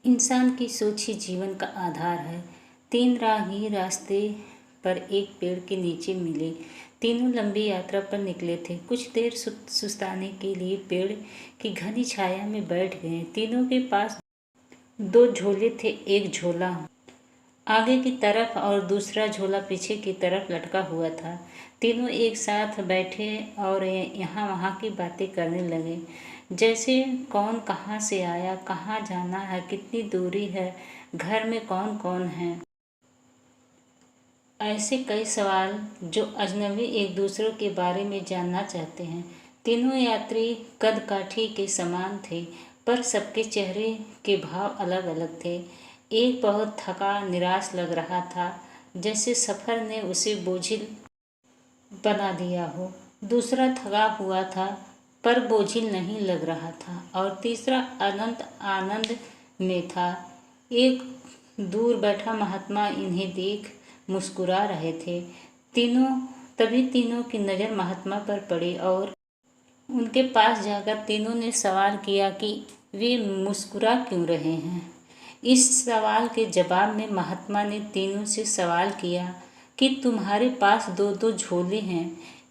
इंसान की सोच ही जीवन का आधार है। 3 राही रास्ते पर एक पेड़ के नीचे मिले। तीनों लंबी यात्रा पर निकले थे। कुछ देर सुस्ताने के लिए पेड़ की घनी छाया में बैठ गए। तीनों के पास 2 झोले थे, एक झोला आगे की तरफ और दूसरा झोला पीछे की तरफ लटका हुआ था। तीनों एक साथ बैठे और यहाँ वहाँ की बातें करने लगे, जैसे कौन कहाँ से आया, कहाँ जाना है, कितनी दूरी है, घर में कौन कौन है। ऐसे कई सवाल जो अजनबी एक दूसरे के बारे में जानना चाहते हैं। तीनों यात्री कद-काठी के समान थे, पर सबके चेहरे के भाव अलग अलग थे। एक बहुत थका निराश लग रहा था, जैसे सफ़र ने उसे बोझिल बना दिया हो। दूसरा थका हुआ था पर बोझिल नहीं लग रहा था, और तीसरा अनंत आनंद में था। एक दूर बैठा महात्मा इन्हें देख मुस्कुरा रहे थे। तभी तीनों की नज़र महात्मा पर पड़ी और उनके पास जाकर तीनों ने सवाल किया कि वे मुस्कुरा क्यों रहे हैं। इस सवाल के जवाब में महात्मा ने तीनों से सवाल किया कि तुम्हारे पास 2-2 झोले हैं,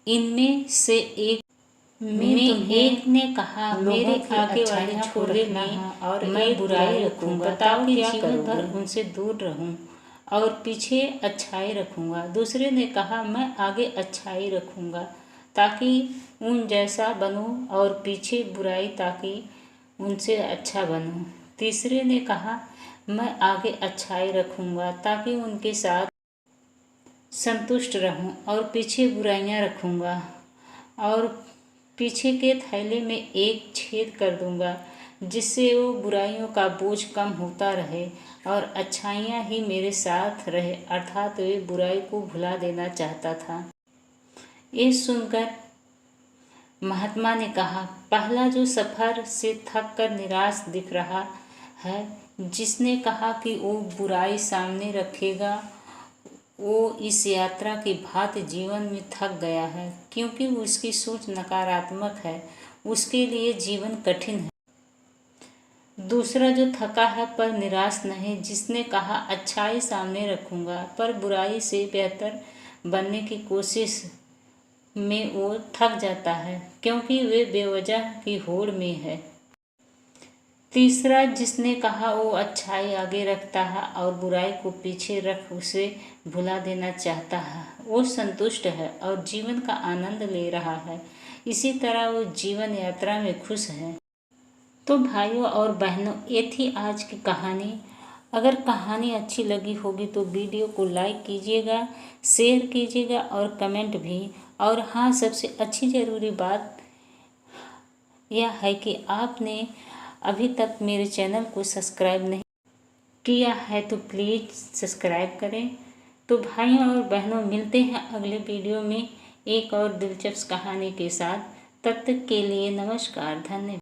इनमें से एक एक ने कहा मेरे आगे वाले झोले में और मैं बुराई रखूंगा ताकि जीवन भर उनसे दूर रहूं और पीछे अच्छाई रखूंगा। दूसरे ने कहा मैं आगे अच्छाई रखूंगा ताकि उन जैसा बनूं और पीछे बुराई ताकि उनसे अच्छा बनूं। तीसरे ने कहा मैं आगे अच्छाई रखूंगा ताकि उनके साथ संतुष्ट रहूं और पीछे बुराइयां रखूंगा और पीछे के थैले में एक छेद कर दूंगा, जिससे वो बुराइयों का बोझ कम होता रहे और अच्छाइयाँ ही मेरे साथ रहे। अर्थात वे बुराई को भुला देना चाहता था। ये सुनकर महात्मा ने कहा पहला जो सफ़र से थक कर निराश दिख रहा है, जिसने कहा कि वो बुराई सामने रखेगा, वो इस यात्रा की भांति जीवन में थक गया है, क्योंकि उसकी सोच नकारात्मक है। उसके लिए जीवन कठिन है। दूसरा जो थका है पर निराश नहीं, जिसने कहा अच्छाई सामने रखूंगा पर बुराई से बेहतर बनने की कोशिश में वो थक जाता है, क्योंकि वे बेवजह की होड़ में है। तीसरा जिसने कहा वो अच्छाई आगे रखता है और बुराई को पीछे रख उसे भुला देना चाहता है, वो संतुष्ट है और जीवन का आनंद ले रहा है। इसी तरह वो जीवन यात्रा में खुश है। तो भाइयों और बहनों, ये थी आज की कहानी। अगर कहानी अच्छी लगी होगी तो वीडियो को लाइक कीजिएगा, शेयर कीजिएगा और कमेंट भी। और हाँ, सबसे अच्छी ज़रूरी बात यह है कि आपने अभी तक मेरे चैनल को सब्सक्राइब नहीं किया है तो प्लीज़ सब्सक्राइब करें। तो भाइयों और बहनों, मिलते हैं अगले वीडियो में एक और दिलचस्प कहानी के साथ। तब तक के लिए नमस्कार, धन्यवाद।